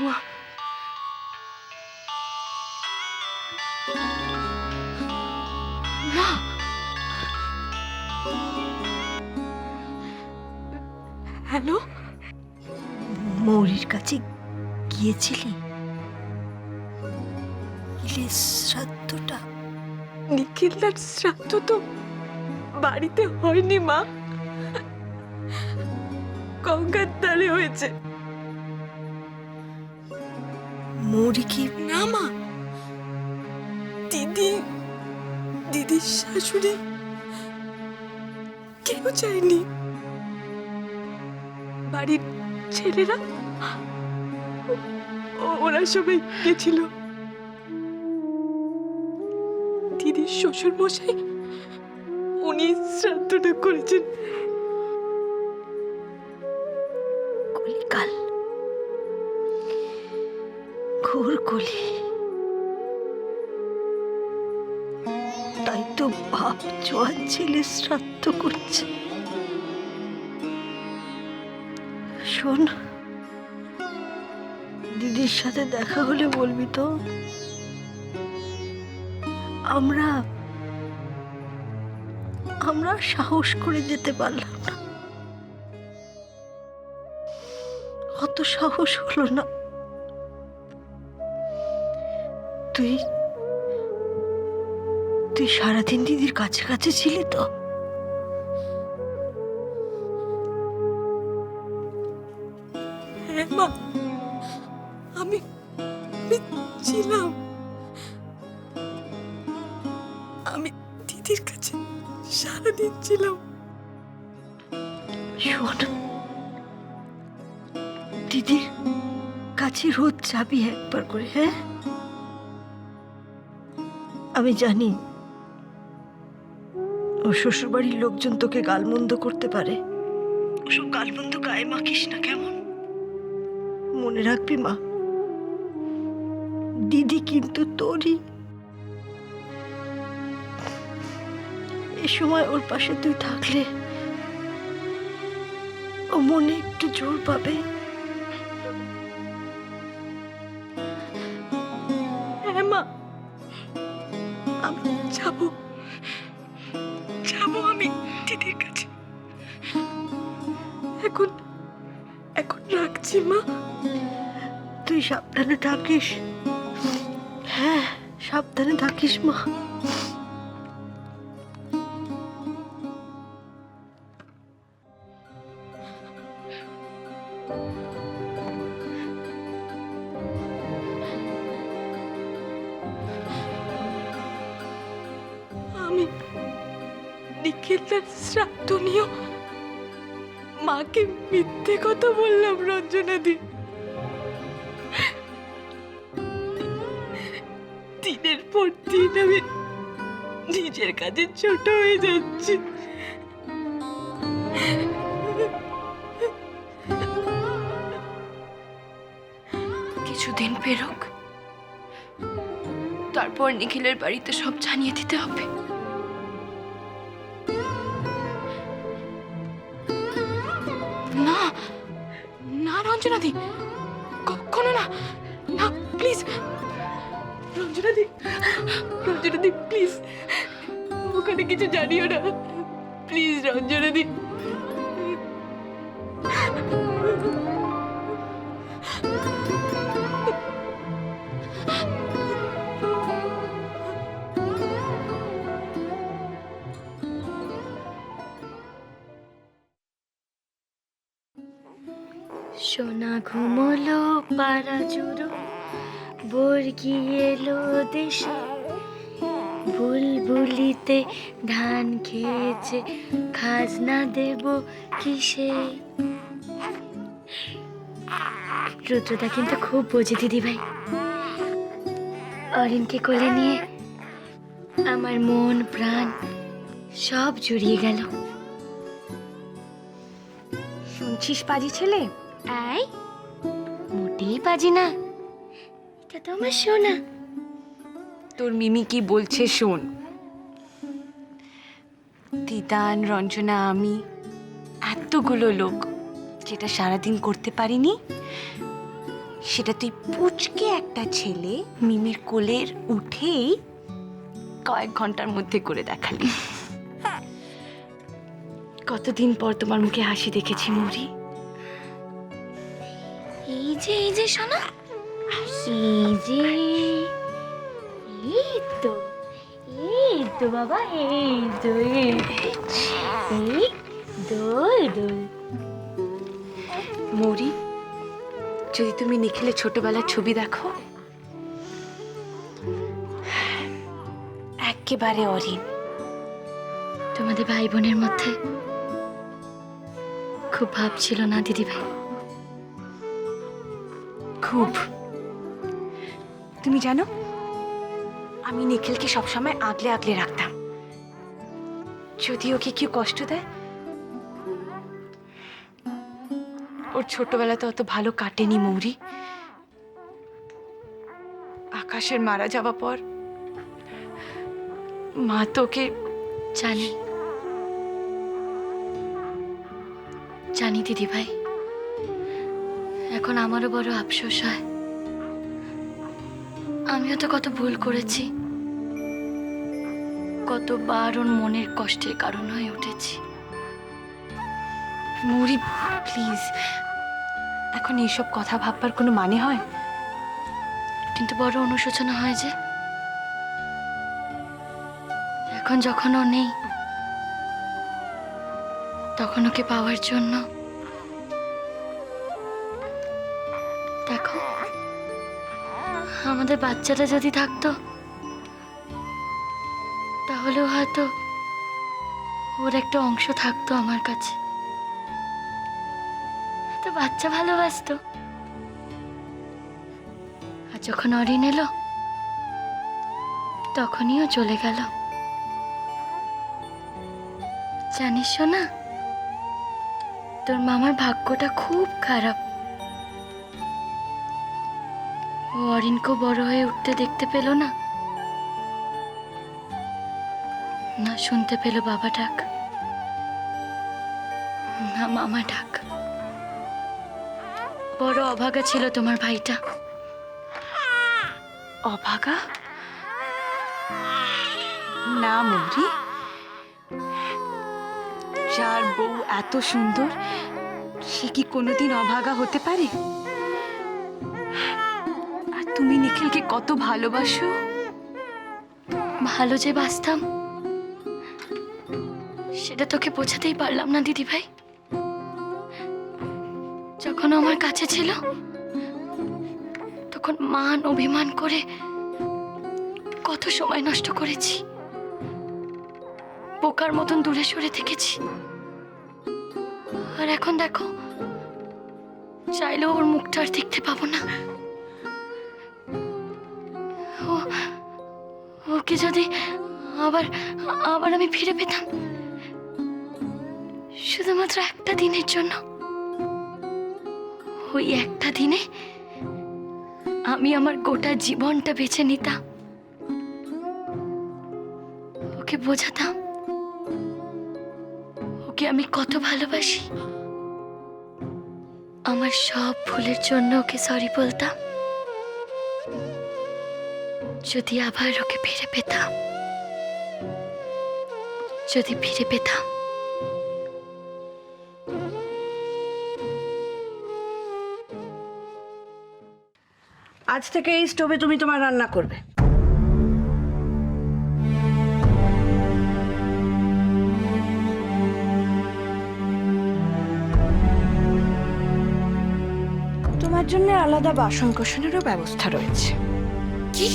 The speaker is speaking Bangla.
মা, মা, হ্যালো, মৌরির কাছে গিয়েছিলি? ইলিশ শ্রাদ্ধটা নিখিলদার শ্রাদ্ধ তো বাড়িতে হয়নি মা, গঙ্গার ধারে হয়েছে। মৌরি কি? না মা, দিদির শাশুড়ি কেউ চায়নি। বাড়ির ছেলেরা ওরা সবাই গেছিল। দিদির শ্বশুর মশাই উনি শ্রাদ্ধটা করেছেন। কলিকাল, ঘোর কলি। তাই তো বাপ জোয়ান ছেলে শ্রাদ্ধ করছে। শোন, দিদির সাথে দেখা হলে বলবি তো আমরা সাহস করে যেতে পারলাম না, অত সাহস হলো না। তুই সারাদিন দিদির কাছে কাছে ছিলি তো? হ্যাঁ মা, আমি ছিলাম। আমি দিদির কাছে সারাদিন ছিলাম। শোন, দিদির কাছে রোজ যাবি একবার করে, হ্যাঁ? আমি জানি ও শ্বশুরবাড়ির লোকজন তোকে গালমন্দ করতে পারে। ওসব গালমন্দ গায়ে মাখিস না, কেমন? মনে রাখবি মা, দিদি কিন্তু তোরই। এ সময় ওর পাশে তুই থাকলে ও মনে একটু জোর পাবে। হ্যাঁ মা, আমি যাবো আমি দিদির কাছে। এখন রাখছি মা। তুই সাবধানে থাকিস। হ্যাঁ, সাবধানে থাকিস মা। আমি নিখিলদার শ্রাদ্ধ নিয়েও মাকে মিথ্যে কথা বললাম রঞ্জনাদি। দিনের পর দিন আমি নিজের কাছে ছোট হয়ে যাচ্ছি। কিছুদিন পেরোক, তারপর নিখিলের বাড়িতে সব জানিয়ে দিতে হবে। না না রঞ্জনাদি, কখনো না, না প্লিজ রঞ্জনাদি, প্লিজ ওখানে কিছু জানিও না, প্লিজ রঞ্জনাদি। সোনা ঘুমলো পাড়া জুড়ো, বর্গি এলো দেশে, বুলবুলিতে ধান খেয়েছে, খাজনা দেব কিসে। রুদ্রদা কিন্তু খুব বোঝে দিদি ভাই। অরিনকে কোলে নিয়ে আমার মন প্রাণ সব জুড়িয়ে গেল। শুনছিস পাজি ছেলে? এই মোটেই পাজি না, এটা তো আমার সোনা। তোর মিমি কি বলছে শোন। তিতান, রঞ্জনা, আমি এতগুলো লোক যেটা সারাদিন করতে পারিনি, সেটা তুই পুচকে একটা ছেলে মিমির কোলের উঠেই কয়েক ঘন্টার মধ্যে করে দেখালি। কতদিন পর তোমার মুখে হাসি দেখেছি মৌরি। এই যে শোনা, এই তো বাবা, এই দোল দোল। মৌরি, যদি তুমি নিখিলের ছোটবেলার ছবি দেখো, একেবারে অরিন। তোমাদের ভাই বোনের মধ্যে খুব ভাব ছিল না দিদি ভাই? খুব। তুমি জানো, আমি নিখিলকে সবসময় আগলে আগলে রাখতাম, যদি ওকে কেউ কষ্ট দেয়। ওর ছোটবেলাতে অত ভালো কাটেনি মৌরি। আকাশের মারা যাওয়া পর মা তোকে। জানি দিদি ভাই, এখন আমারও বড় আফসোস হয়। আমিও তো কত ভুল করেছি, কতবার ওর মনের কষ্টের কারণ হয়ে উঠেছি। মৌরি প্লিজ, এখন এইসব কথা ভাববার কোনো মানে হয়? কিন্তু বড় অনুশোচনা হয় যে এখন যখন ও নেই, তখন ওকে পাওয়ার জন্য। দেখো, আমাদের বাচ্চাটা যদি থাকতো, তাহলেও হয়তো ওর একটা অংশ থাকতো আমার কাছে, তো বাচ্চা ভালোবাসতো। আর যখন অরিন এলো, তখনই ও চলে গেল। জানিস না, তোর মামার ভাগ্যটা খুব খারাপ। ও অরিনকে বড় হয়ে উঠতে দেখতে পেল না, না শুনতে পেল বাবা ডাক, না মামা ডাক। বড় অভাগা ছিল তোমার ভাইটা। অভাগা? না মৌরি, যার বউ এত সুন্দর, সে কি কোনোদিন অভাগা হতে পারে? আর তুমি নিখিলকে কত ভালোবাসো। ভালো যে বাসতাম, সেটা তোকে বোঝাতেই পারলাম না দিদি ভাই। যখন ও আমার কাছে ছিল, তখন মান অভিমান করে কত সময় নষ্ট করেছি, বোকার মতন দূরে সরে থেকেছি। আর এখন দেখো, চাইলেও ওর মুখটা আর দেখতে পাবো না। ওকে যদি আবার আবার আমি ফিরে পেতাম, শুধুমাত্র একটা দিনের জন্য, ওই একটা দিনে আমি আমার গোটা জীবনটা বেছে নিতাম। ওকে বোঝাতাম ওকে আমি কত ভালোবাসি। আমার সব ভুলের জন্য ওকে সরি বলতাম। যদি আবার ওকে ফিরে পেতাম, যদি ফিরে পেতাম। আজ থেকে এই স্টোভে তুমি তোমার রান্না করবে। তোমার জন্য আলাদা বাসন কোসনেরও ব্যবস্থা রয়েছে। কি?